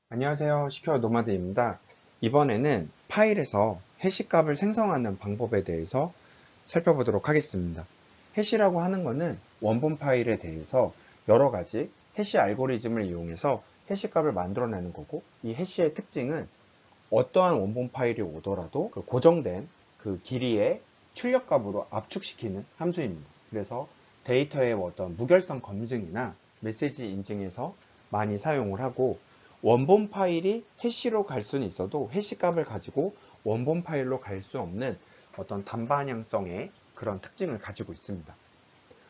안녕하세요. 시큐어 노마드입니다. 이번에는 파일에서 해시값을 생성하는 방법에 대해서 살펴보도록 하겠습니다. 해시라고 하는 것은 원본 파일에 대해서 여러 가지 해시 알고리즘을 이용해서 해시값을 만들어내는 거고, 이 해시의 특징은 어떠한 원본 파일이 오더라도 그 고정된 그 길이의 출력값으로 압축시키는 함수입니다. 그래서 데이터의 어떤 무결성 검증이나 메시지 인증에서 많이 사용을 하고, 원본 파일이 해시로 갈 수는 있어도 해시값을 가지고 원본 파일로 갈 수 없는 어떤 단반영성의 그런 특징을 가지고 있습니다.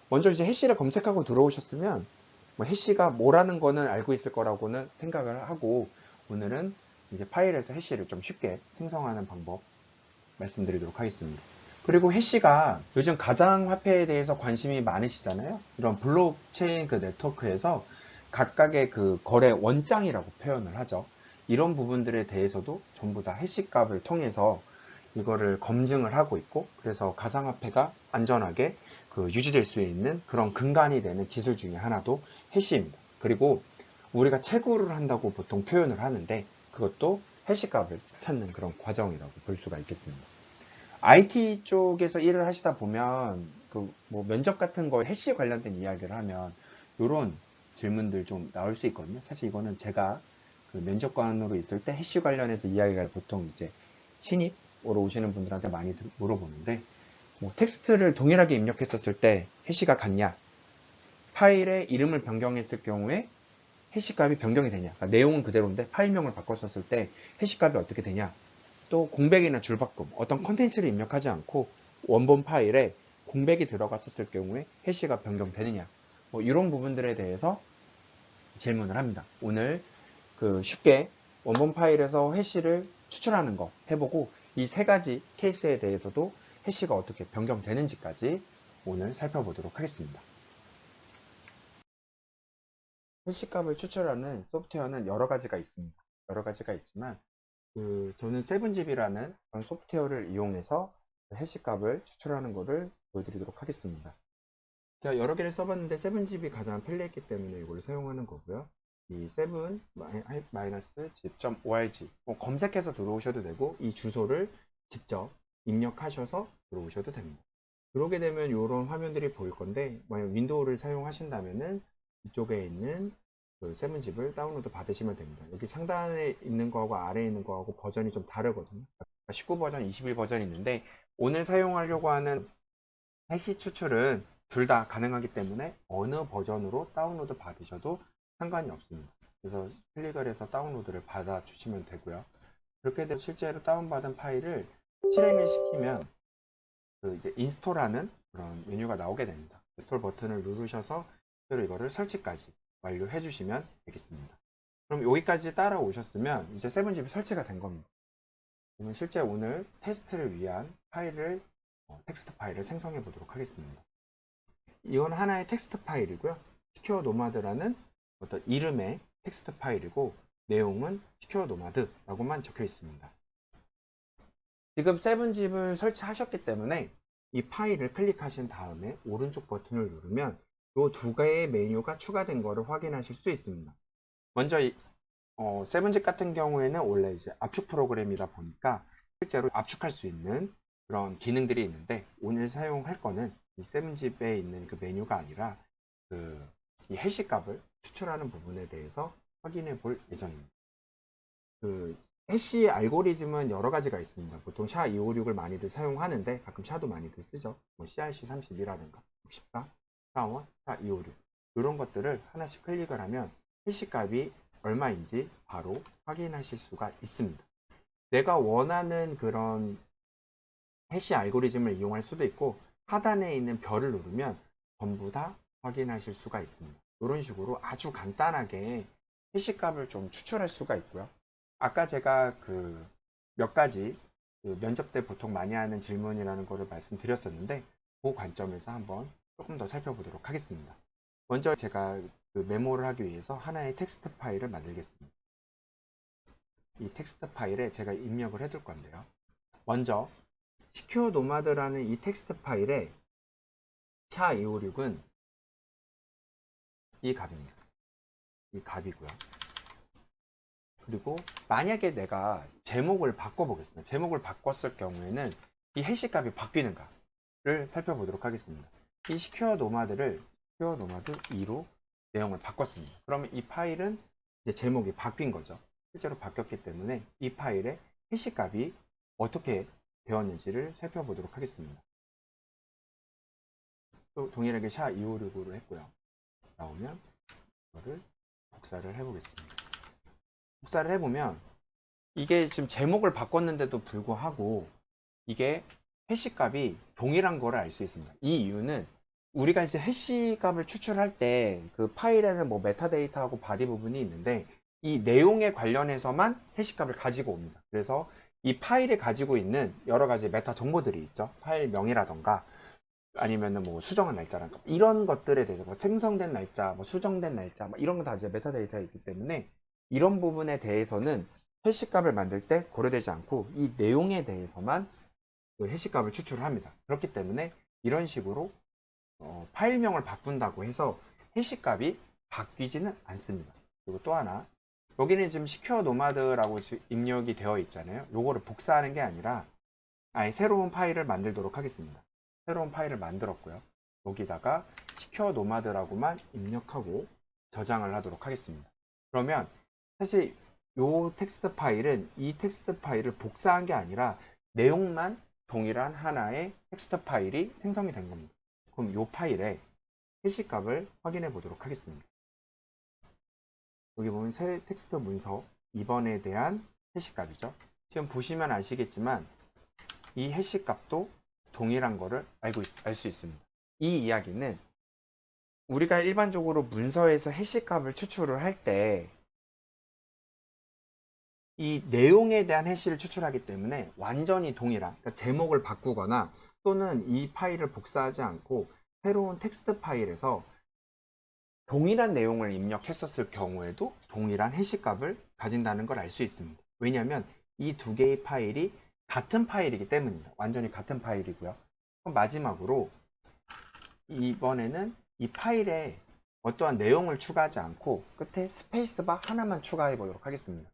먼저 이제 해시를 검색하고 들어오셨으면 뭐 해시가 뭐라는 거는 알고 있을 거라고는 생각을 하고, 오늘은 이제 파일에서 해시를 좀 쉽게 생성하는 방법 말씀드리도록 하겠습니다. 그리고 해시가 요즘 가상화폐에 대해서 관심이 많으시잖아요. 이런 블록체인 그 네트워크에서 각각의 그 거래 원장이라고 표현을 하죠. 이런 부분들에 대해서도 전부 다 해시 값을 통해서 이거를 검증을 하고 있고, 그래서 가상화폐가 안전하게 그 유지될 수 있는 그런 근간이 되는 기술 중에 하나도 해시입니다. 그리고 우리가 채굴을 한다고 보통 표현을 하는데, 그것도 해시 값을 찾는 그런 과정이라고 볼 수가 있겠습니다. IT 쪽에서 일을 하시다 보면 그 뭐 면접 같은 거 해시 관련된 이야기를 하면 이런 질문들 좀 나올 수 있거든요. 사실 이거는 제가 그 면접관으로 있을 때 해시 관련해서 이야기가 보통 이제 신입으로 오시는 분들한테 많이 물어보는데, 뭐 텍스트를 동일하게 입력했었을 때 해시가 같냐, 파일의 이름을 변경했을 경우에 해시값이 변경이 되냐, 그러니까 내용은 그대로인데 파일명을 바꿨었을 때 해시값이 어떻게 되냐, 또 공백이나 줄바꿈, 어떤 컨텐츠를 입력하지 않고 원본 파일에 공백이 들어갔었을 경우에 해시가 변경되느냐, 뭐 이런 부분들에 대해서 질문을 합니다. 오늘 그 쉽게 원본 파일에서 해시를 추출하는 거 해보고, 이 세 가지 케이스에 대해서도 해시가 어떻게 변경되는지까지 오늘 살펴보도록 하겠습니다. 해시값을 추출하는 소프트웨어는 여러 가지가 있습니다. 여러 가지가 있지만 저는 7집이라는 그런 소프트웨어를 이용해서 해시값을 추출하는 것을 보여드리도록 하겠습니다. 제가 여러 개를 써봤는데 7집이 가장 편리했기 때문에 이걸 사용하는 거고요. 이 7-zip.org 검색해서 들어오셔도 되고, 이 주소를 직접 입력하셔서 들어오셔도 됩니다. 들어오게 되면 이런 화면들이 보일 건데, 만약 윈도우를 사용하신다면은 이쪽에 있는 그 7집을 다운로드 받으시면 됩니다. 여기 상단에 있는 거하고 아래에 있는 거하고 버전이 좀 다르거든요. 19버전, 21버전이 있는데, 오늘 사용하려고 하는 해시 추출은 둘 다 가능하기 때문에 어느 버전으로 다운로드 받으셔도 상관이 없습니다. 그래서 클릭을 해서 다운로드를 받아 주시면 되고요. 그렇게 되면 실제로 다운받은 파일을 실행을 시키면 그 이제 인스톨하는 그런 메뉴가 나오게 됩니다. 인스톨 버튼을 누르셔서 이거를 설치까지 완료해 주시면 되겠습니다. 그럼 여기까지 따라오셨으면 이제 7집이 설치가 된 겁니다. 그러면 실제 오늘 테스트를 위한 파일을 텍스트 파일을 생성해 보도록 하겠습니다. 이건 하나의 텍스트 파일이고요. 시큐어 노마드라는 어떤 이름의 텍스트 파일이고, 내용은 시큐어 노마드라고만 적혀 있습니다. 지금 7집을 설치하셨기 때문에 이 파일을 클릭하신 다음에 오른쪽 버튼을 누르면 이 두 개의 메뉴가 추가된 것을 확인하실 수 있습니다. 먼저 7집 같은 경우에는 원래 이제 압축 프로그램이다 보니까 실제로 압축할 수 있는 그런 기능들이 있는데, 오늘 사용할 거는 이 7집에 있는 그 메뉴가 아니라 이 해시 값을 추출하는 부분에 대해서 확인해 볼 예정입니다. 그 해시 알고리즘은 여러 가지가 있습니다. 보통 SHA-256을 많이들 사용하는데 가끔 SHA도 많이들 쓰죠. 뭐 CRC32라든가 64, 41, SHA-256 이런 것들을 하나씩 클릭을 하면 해시 값이 얼마인지 바로 확인하실 수가 있습니다. 내가 원하는 그런 해시 알고리즘을 이용할 수도 있고, 하단에 있는 별을 누르면 전부 다 확인하실 수가 있습니다. 이런 식으로 아주 간단하게 해시 값을 좀 추출할 수가 있고요. 아까 제가 그 몇 가지 그 면접 때 보통 많이 하는 질문이라는 거를 말씀드렸었는데, 그 관점에서 한번 조금 더 살펴보도록 하겠습니다. 먼저 제가 그 메모를 하기 위해서 하나의 텍스트 파일을 만들겠습니다. 이 텍스트 파일에 제가 입력을 해둘 건데요. 먼저 시큐어 노마드라는 이 텍스트 파일에 SHA-256은 이 값입니다. 이 값이고요. 그리고 만약에 내가 제목을 바꿔보겠습니다. 제목을 바꿨을 경우에는 이 해시 값이 바뀌는가를 살펴보도록 하겠습니다. 이 시큐어 노마드를 시큐어 노마드 2로 내용을 바꿨습니다. 그러면 이 파일은 이제 제목이 바뀐 거죠. 실제로 바뀌었기 때문에 이 파일의 해시 값이 어떻게 되었는지를 살펴보도록 하겠습니다. 또 동일하게 SHA-256으로 했고요. 나오면 이거를 복사를 해보겠습니다. 복사를 해보면 이게 지금 제목을 바꿨는데도 불구하고 이게 해시 값이 동일한 거를 알 수 있습니다. 이 이유는 우리가 이제 해시 값을 추출할 때 그 파일에는 뭐 메타데이터하고 바디 부분이 있는데 이 내용에 관련해서만 해시 값을 가지고 옵니다. 그래서 이 파일에 가지고 있는 여러 가지 메타 정보들이 있죠. 파일 명이라던가 아니면은 뭐 수정한 날짜라던가 이런 것들에 대해서 생성된 날짜, 뭐 수정된 날짜, 뭐 이런 거 다 이제 메타데이터가 있기 때문에 이런 부분에 대해서는 해시값을 만들 때 고려되지 않고 이 내용에 대해서만 그 해시값을 추출을 합니다. 그렇기 때문에 이런 식으로 파일명을 바꾼다고 해서 해시값이 바뀌지는 않습니다. 그리고 또 하나 여기는 지금 시큐어 노마드라고 입력이 되어 있잖아요. 요거를 복사하는 게 아니라 아예 새로운 파일을 만들도록 하겠습니다. 새로운 파일을 만들었고요. 여기다가 시큐어 노마드라고만 입력하고 저장을 하도록 하겠습니다. 그러면 사실 이 텍스트 파일은 이 텍스트 파일을 복사한 게 아니라 내용만 동일한 하나의 텍스트 파일이 생성이 된 겁니다. 그럼 이 파일의 해시 값을 확인해 보도록 하겠습니다. 여기 보면 새 텍스트 문서 2번에 대한 해시 값이죠. 지금 보시면 아시겠지만 이 해시 값도 동일한 거를 알 수 있습니다. 이 이야기는 우리가 일반적으로 문서에서 해시 값을 추출을 할 때 이 내용에 대한 해시를 추출하기 때문에 완전히 동일한, 그러니까 제목을 바꾸거나 또는 이 파일을 복사하지 않고 새로운 텍스트 파일에서 동일한 내용을 입력했었을 경우에도 동일한 해시 값을 가진다는 걸 알 수 있습니다. 왜냐하면 이 두 개의 파일이 같은 파일이기 때문입니다. 완전히 같은 파일이고요. 그럼 마지막으로 이번에는 이 파일에 어떠한 내용을 추가하지 않고 끝에 스페이스바 하나만 추가해 보도록 하겠습니다.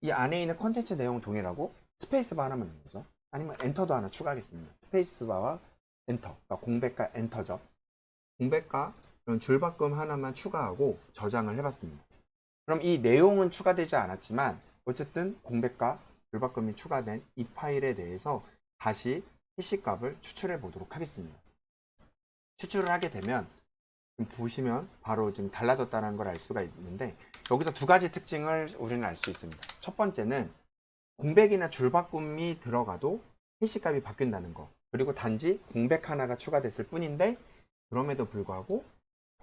이 안에 있는 컨텐츠 내용 동일하고 스페이스바 하나만 넣는 거죠. 아니면 엔터도 하나 추가하겠습니다. 스페이스바와 엔터, 그러니까 공백과 엔터죠. 공백과 이런 줄바꿈 하나만 추가하고 저장을 해봤습니다. 그럼 이 내용은 추가되지 않았지만 어쨌든 공백과 줄바꿈이 추가된 이 파일에 대해서 다시 해시 값을 추출해 보도록 하겠습니다. 추출을 하게 되면 보시면 바로 지금 달라졌다는 걸 알 수가 있는데 여기서 두 가지 특징을 우리는 알 수 있습니다. 첫 번째는 공백이나 줄바꿈이 들어가도 해시 값이 바뀐다는 거, 그리고 단지 공백 하나가 추가됐을 뿐인데 그럼에도 불구하고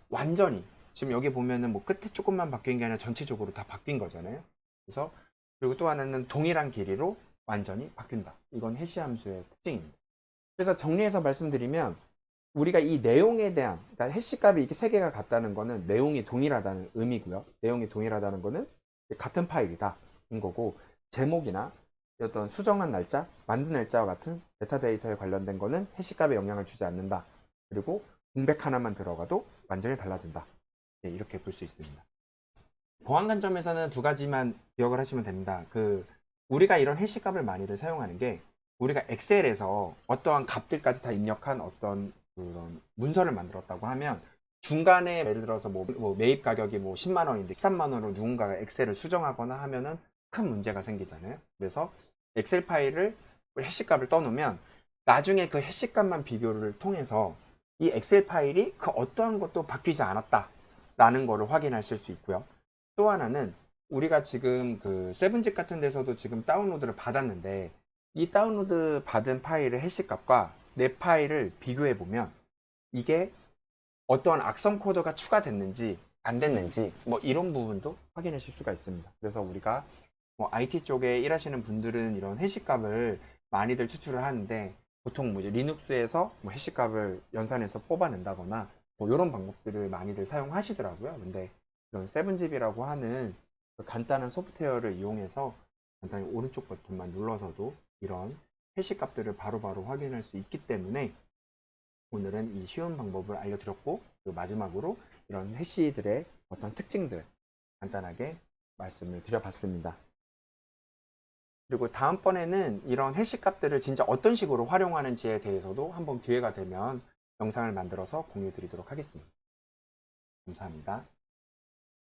완전히 지금 여기 보면은 뭐 끝에 조금만 바뀐 게 아니라 전체적으로 다 바뀐 거잖아요. 그래서 그리고 또 하나는 동일한 길이로 완전히 바뀐다. 이건 해시 함수의 특징입니다. 그래서 정리해서 말씀드리면 우리가 이 내용에 대한, 그러니까 해시 값이 이렇게 세 개가 같다는 거는 내용이 동일하다는 의미고요. 내용이 동일하다는 거는 같은 파일이다 인 거고, 제목이나 어떤 수정한 날짜, 만든 날짜와 같은 메타데이터에 관련된 거는 해시 값에 영향을 주지 않는다. 그리고 공백 하나만 들어가도 완전히 달라진다. 네, 이렇게 볼 수 있습니다. 보안 관점에서는 두 가지만 기억을 하시면 됩니다. 우리가 이런 해시 값을 많이들 사용하는 게 우리가 엑셀에서 어떠한 값들까지 다 입력한 어떤 그런 문서를 만들었다고 하면 중간에 예를 들어서 뭐 매입 가격이 뭐 10만 원인데 13만 원으로 누군가가 엑셀을 수정하거나 하면은 큰 문제가 생기잖아요. 그래서 엑셀 파일을 해시 값을 떠놓으면 나중에 그 해시 값만 비교를 통해서 이 엑셀 파일이 그 어떠한 것도 바뀌지 않았다라는 거를 확인하실 수 있고요. 또 하나는 우리가 지금 그 세븐집 같은 데서도 지금 다운로드를 받았는데 이 다운로드 받은 파일의 해시 값과 내 파일을 비교해 보면 이게 어떠한 악성 코드가 추가됐는지 안 됐는지 뭐 이런 부분도 확인하실 수가 있습니다. 그래서 우리가 뭐 IT 쪽에 일하시는 분들은 이런 해시 값을 많이들 추출을 하는데 보통 뭐 이제 리눅스에서 뭐 해시 값을 연산해서 뽑아낸다거나 뭐 이런 방법들을 많이들 사용하시더라고요. 근데 이런 세븐집이라고 하는 그 간단한 소프트웨어를 이용해서 간단히 오른쪽 버튼만 눌러서도 이런 해시 값들을 바로바로 확인할 수 있기 때문에 오늘은 이 쉬운 방법을 알려드렸고, 그리고 마지막으로 이런 해시들의 어떤 특징들 간단하게 말씀을 드려봤습니다. 그리고 다음번에는 이런 해시 값들을 진짜 어떤 식으로 활용하는지에 대해서도 한번 기회가 되면 영상을 만들어서 공유 드리도록 하겠습니다. 감사합니다.